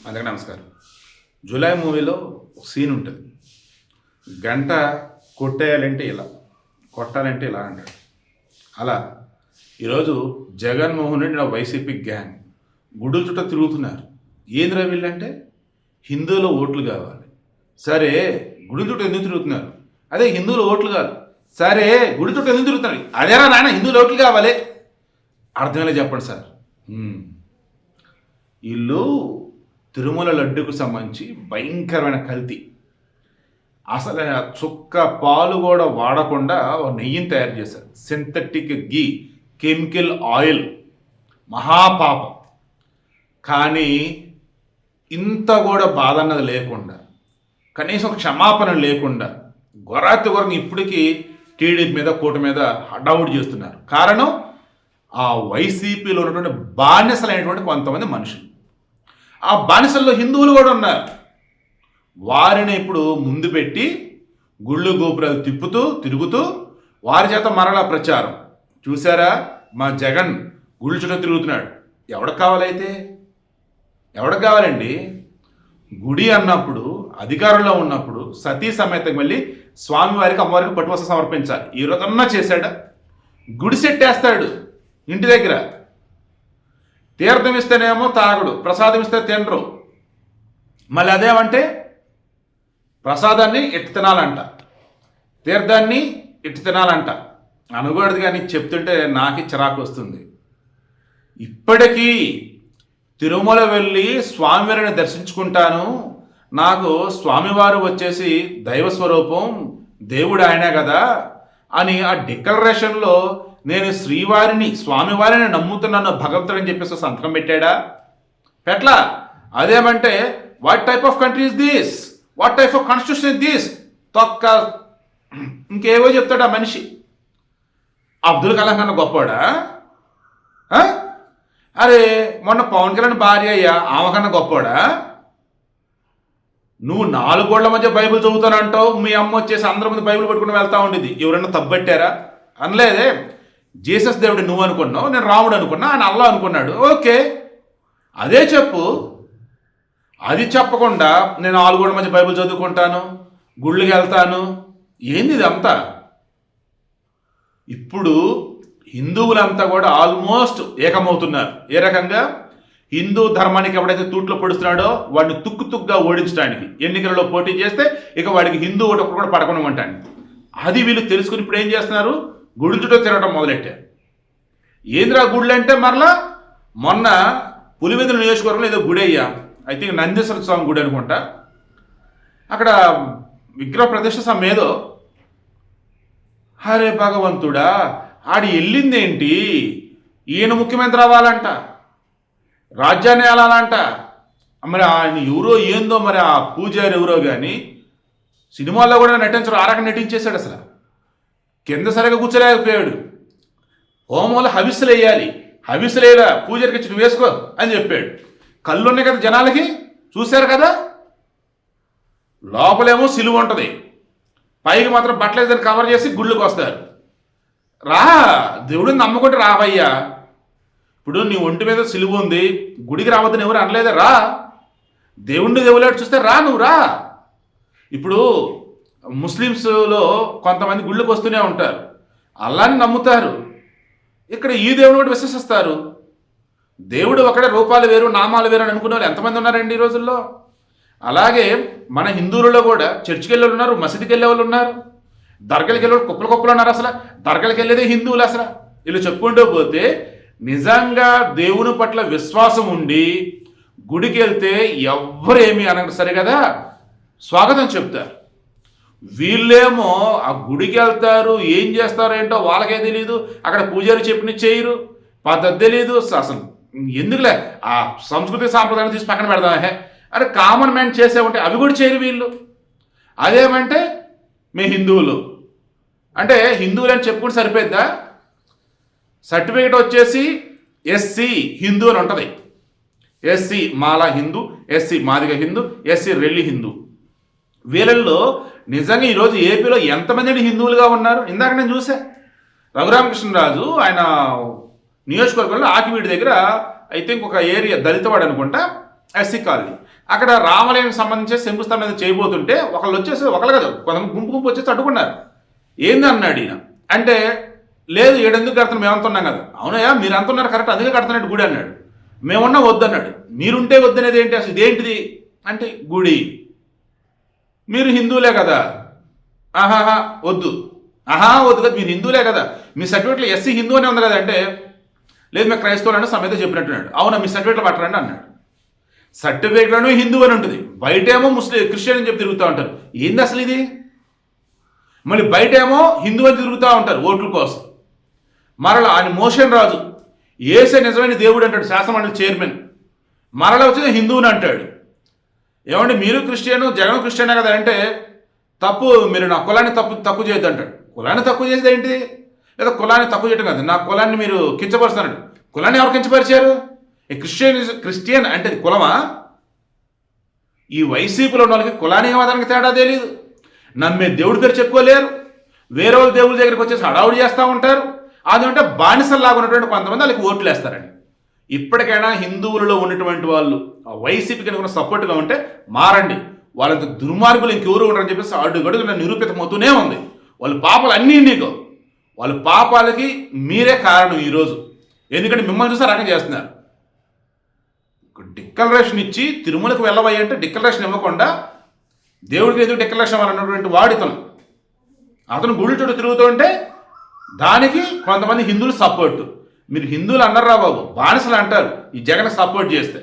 అందరికీ నమస్కారం. జూలై మూవీలో ఒక సీన్ ఉంటుంది. గంట కొట్టేయాలంటే ఇలా, కొట్టాలంటే ఇలా అంటాడు. అలా ఈరోజు జగన్మోహన్ రెడ్డి వైసీపీ గ్యాంగ్ గుడుల చుట్టూ తిరుగుతున్నారు. ఏందిరా వీళ్ళంటే హిందువుల ఓట్లు కావాలి. సరే గుడి చుట్టూ ఎందుకు తిరుగుతున్నారు? అదే హిందువుల ఓట్లు కాదు. సరే గుడి చుట్టూ ఎందుకు తిరుగుతున్నారు? అదేనా నాయన హిందువుల ఓట్లు కావాలి. అర్థమేలా చెప్పండి సార్. వీళ్ళు తిరుమల లడ్డుకు సంబంధించి భయంకరమైన కల్తీ. అసలు చుక్క పాలు కూడా వాడకుండా నెయ్యిని తయారు చేశారు. సింథటిక్ గీ, కెమికల్ ఆయిల్, మహాపాపం. కానీ ఇంత కూడా బాధ అన్నది లేకుండా, కనీసం క్షమాపణ లేకుండా గొరాతి గొరని ఇప్పటికీ టీడీపీ మీద కూట మీద హడావుడి చేస్తున్నారు. కారణం ఆ వైసీపీలో ఉన్నటువంటి బానిసలైనటువంటి కొంతమంది మనుషులు. ఆ బానిసల్లో హిందువులు కూడా ఉన్నారు. వారిని ఇప్పుడు ముందు పెట్టి గుళ్ళు గోపురాలు తిరుగుతూ వారి చేత మరలా ప్రచారం. చూసారా మా జగన్ గుళ్ళు చుట్టూ తిరుగుతున్నాడు. ఎవరికి కావాలైతే? ఎవరికి కావాలండి? గుడి అన్నప్పుడు, అధికారంలో ఉన్నప్పుడు సతీ సమేతంగా వెళ్ళి స్వామివారికి అమ్మవారికి పట్టువస్త్రం సమర్పించాలి. ఈ రోజన్నా చేశాడా? గుడి సెట్టేస్తాడు ఇంటి దగ్గర. తీర్థం ఇస్తేనేమో తాగడు, ప్రసాదం ఇస్తే తినరు. మళ్ళీ అదేమంటే ప్రసాదాన్ని ఇట్టు తినాలంట, తీర్థాన్ని ఇట్టు తినాలంట. అనకూడదు కానీ చెప్తుంటే నాకు చిరాకు వస్తుంది. ఇప్పటికీ తిరుమల వెళ్ళి స్వామివారిని దర్శించుకుంటాను, నాకు స్వామివారు వచ్చేసి దైవస్వరూపం, దేవుడు ఆయనే కదా అని ఆ డిక్లరేషన్లో నేను శ్రీవారిని స్వామివారిని నమ్ముతున్నాను భగవంతుడు అని చెప్పేసి సంతకం పెట్టాడా? పెట్లా. అదేమంటే what type of country is this, what type of constitution is this తొక్క ఇంకేవో చెప్తాడు ఆ మనిషి. అబ్దుల్ కలాం కన్నా గొప్పవాడా? అరే మొన్న పవన్ కళ్యాణ్ భార్య అయ్యా, ఆమె కన్నా గొప్పవాడా? నువ్వు 4 గోళ్ల మధ్య బైబిల్ చదువుతానంటావు, మీ అమ్మ వచ్చేసి అందరి ముందు బైబిల్ పట్టుకుని వెళ్తా ఉండేది. ఎవరైనా తప్పట్టారా? అనలేదే. జీసస్ దేవుడు నువ్వు అనుకున్నావు, నేను రాముడు అనుకున్నా, ఆయన అల్లా అనుకున్నాడు. ఓకే, అదే చెప్పు. అది చెప్పకుండా నేను 4 గోళ్ల మధ్య బైబిల్ చదువుకుంటాను, గుళ్ళకి వెళ్తాను. ఏంది ఇదంతా? ఇప్పుడు హిందువులంతా కూడా ఆల్మోస్ట్ ఏకమవుతున్నారు. ఏ రకంగా? హిందూ ధర్మానికి ఎవడైతే తూట్లో పొడుస్తున్నాడో వాడిని తుక్కుగా ఓడించడానికి ఎన్నికలలో పోటీ చేస్తే ఇక వాడికి హిందూ ఓటు కూడా పడకొనమంటాను. అది వీళ్ళు తెలుసుకుని ఇప్పుడు ఏం చేస్తున్నారు? గుడి చుట్టూ తిరగడం మొదలెట్టారు. ఏంద్రా గుళ్ళు అంటే మరలా మొన్న పులివెందుల నియోజకవర్గంలో ఏదో గుడి అయ్యా, ఐ థింక్ నందీశ్వర స్వామి గుడి అనుకుంటా. అక్కడ విగ్రహ ప్రతిష్ఠ సమేదో. హరే భగవంతుడా, ఆడి వెళ్ళిందేంటి? ఈయన ముఖ్యమంత్రి అవ్వాలంట, రాజ్యాన్ని ఏలాలంట. మరి ఆయన ఎవరో ఏందో, మరి ఆ పూజారి ఎవరో కానీ సినిమాల్లో కూడా నటించరు. ఆ రకం నటించేశాడు. అసలు కింద సరిగా కూర్చోలేకపోయాడు. హోమంలో హవిస్సులు వేయాలి, హవిస్సులు వేయలా, పూజారికి ఇచ్చి నువ్వు వేసుకో అని చెప్పాడు. కళ్ళు ఉన్నాయి కదా జనాలకి, చూశారు కదా. లోపలేమో సిలువ ఉంటుంది, పైకి మాత్రం బట్టలేదని కవర్ చేసి గుళ్ళకి వస్తారు. రా, దేవుడిని నమ్ముకుంటే రావయ్యా. ఇప్పుడు నీ ఒంటి మీద సిలువ ఉంది, గుడికి రావద్దని ఎవరు అనలేదా? రా, దేవుణ్ణి దేవులాడు చూస్తే రా, నువ్వు రా. ఇప్పుడు ముస్లిమ్స్లో కొంతమంది గుళ్ళకి వస్తూనే ఉంటారు, అల్లాని నమ్ముతారు. ఇక్కడ ఈ దేవుడు కూడా విశ్వసిస్తారు. దేవుడు ఒకడే, రూపాలు వేరు నామాలు వేరు అని అనుకునే వాళ్ళు ఎంతమంది ఉన్నారండి ఈ రోజుల్లో? అలాగే మన హిందువులలో కూడా చర్చికి వెళ్ళే వాళ్ళు ఉన్నారు, మసీదుకి వెళ్ళే వాళ్ళు ఉన్నారు, దర్గాలకు వెళ్ళే వాళ్ళు కుప్పలు ఉన్నారు. అసలు దర్గాలకు వెళ్ళేదే హిందువులు. అసలు వీళ్ళు చెప్పుకుంటూ పోతే నిజంగా దేవుని పట్ల విశ్వాసం ఉండి గుడికి వెళ్తే ఎవ్వరేమీ అనరు, సరే కదా, స్వాగతం చెప్తారు. వీళ్ళేమో ఆ గుడికి వెళ్తారు, ఏం చేస్తారో ఏంటో వాళ్ళకే తెలియదు. అక్కడ పూజారి చెప్పిన చేయరు, పద్ధతి తెలియదు. అసలు ఎందుకులే ఆ సంస్కృతి సాంప్రదాయాన్ని తీసి పక్కన పెడదామే. అరే కామన్ మ్యాన్ చేసే ఉంటే అవి కూడా చేయరు వీళ్ళు. అదేమంటే మీ హిందువులు అంటే హిందువులు అని చెప్పుకుంటే సరిపోద్దా? సర్టిఫికేట్ వచ్చేసి ఎస్సీ హిందూ అని ఉంటుంది. ఎస్సీ మాలా హిందూ, ఎస్సీ మాదిగ హిందూ, ఎస్సీ రెల్లి హిందూ. వీళ్ళల్లో నిజంగా ఈరోజు ఏపీలో ఎంతమంది హిందువులుగా ఉన్నారు? ఇందాక నేను చూసా, రఘురామకృష్ణరాజు ఆయన నియోజకవర్గంలో ఆకివీడి దగ్గర ఐ థింక్ ఒక ఏరియా దళితవాడు అనుకుంటా, ఎస్సీ కాలనీ. అక్కడ రామాలయానికి సంబంధించి శంకుస్థాపన అనేది చేయబోతుంటే ఒకళ్ళు వచ్చేసి ఒకళ్ళు కదా కొంతమంది గుంపు గుంపు వచ్చేసి అడ్డుకున్నారు. ఏంది అన్నాడు ఈయన. అంటే లేదు ఏడెందుకు కడుతున్నాం మేము అంటున్నాం కదా. అవునయ్యా మీరు అంటున్నారు కరెక్ట్, అందుకే కడుతున్నట్టు గుడి అన్నాడు. మేమున్నా వద్దన్నాడు. మీరుంటే వద్దనేది ఏంటి అసలు ఇదేంటిది అంటే గుడి, మీరు హిందువులే కదా, ఆహాహా వద్దు, వద్దు కదా, మీరు హిందువులే కదా, మీ సర్టిఫికేట్లో ఎస్సీ హిందూ అనే ఉంది కదా. అంటే లేదు మేము క్రైస్తవులు అంటే సమేత చెప్పినట్టున్నాడు. అవునా మీ సర్టిఫికేట్లో పట్టరండి అన్నాడు. సర్టిఫికేట్లోనూ హిందూ అని ఉంటుంది, బయటేమో క్రిస్టియన్ అని చెప్పి తిరుగుతూ ఉంటారు. ఏంది అసలు ఇది? మళ్ళీ బయటేమో హిందూ అని తిరుగుతూ ఉంటారు ఓట్ల కోసం. మరలా ఆయన మోషన్ రాజు ఏసే నిజమైన దేవుడు అంటాడు, శాసనమండలి చైర్మన్. మరలా వచ్చి హిందువుని అంటాడు. ఏమంటే మీరు క్రిస్టియన్, జగన్ క్రిస్టియనే కదా అంటే తప్పు, మీరు నా కులాన్ని తక్కువ చేయొద్దు అంటాడు. కులాన్ని తక్కువ చేసేది ఏంటి? లేదా కులాన్ని తక్కువ చేయడం కాదు, నా కులాన్ని మీరు కించపరుస్తున్నాడు. కులాన్ని ఎవరు కించపరిచారు? క్రిస్టియన్ అంటే కులమా? ఈ వైసీపీలో ఉన్న వాళ్ళకి కులానికి ఏమాదానికి తేడా తెలియదు. నమ్మే దేవుడి పేరు చెప్పుకోలేరు. వేరే వాళ్ళ దేవుడి దగ్గరికి వచ్చేసి హడావుడి చేస్తూ ఉంటారు. అదంటే బానిసల్లాగా ఉన్నటువంటి కొంతమంది వాళ్ళకి ఓట్లు వేస్తారండి. ఇప్పటికైనా హిందువులలో ఉన్నటువంటి వాళ్ళు ఆ వైసీపీకి కనుక సపోర్ట్గా ఉంటే మారండి. వాళ్ళంత దుర్మార్గులు ఇంకెవరు ఉండరని చెప్పేసి అడుగడుగున నిరూపితమవుతూనే ఉంది. వాళ్ళ పాపాలు అన్నీ నీకు, వాళ్ళ పాపాలకి మీరే కారణం ఈరోజు. ఎందుకంటే మిమ్మల్ని చూసి రకం చేస్తున్నారు. డిక్లరేషన్ ఇచ్చి తిరుమలకు వెళ్ళబోయి అంటే డిక్లరేషన్ ఇవ్వకుండా దేవుడికి ఎందుకు డిక్లరేషన్ అన్నటువంటి వాడితను అతను గుళ్ళు చుట్టూ తిరుగుతుంటే దానికి కొంతమంది హిందువులు సపోర్టు. మీరు హిందువులు అన్నారా బాబు, బానిసలు అంటారు ఈ జగన్ సపోర్ట్ చేస్తే.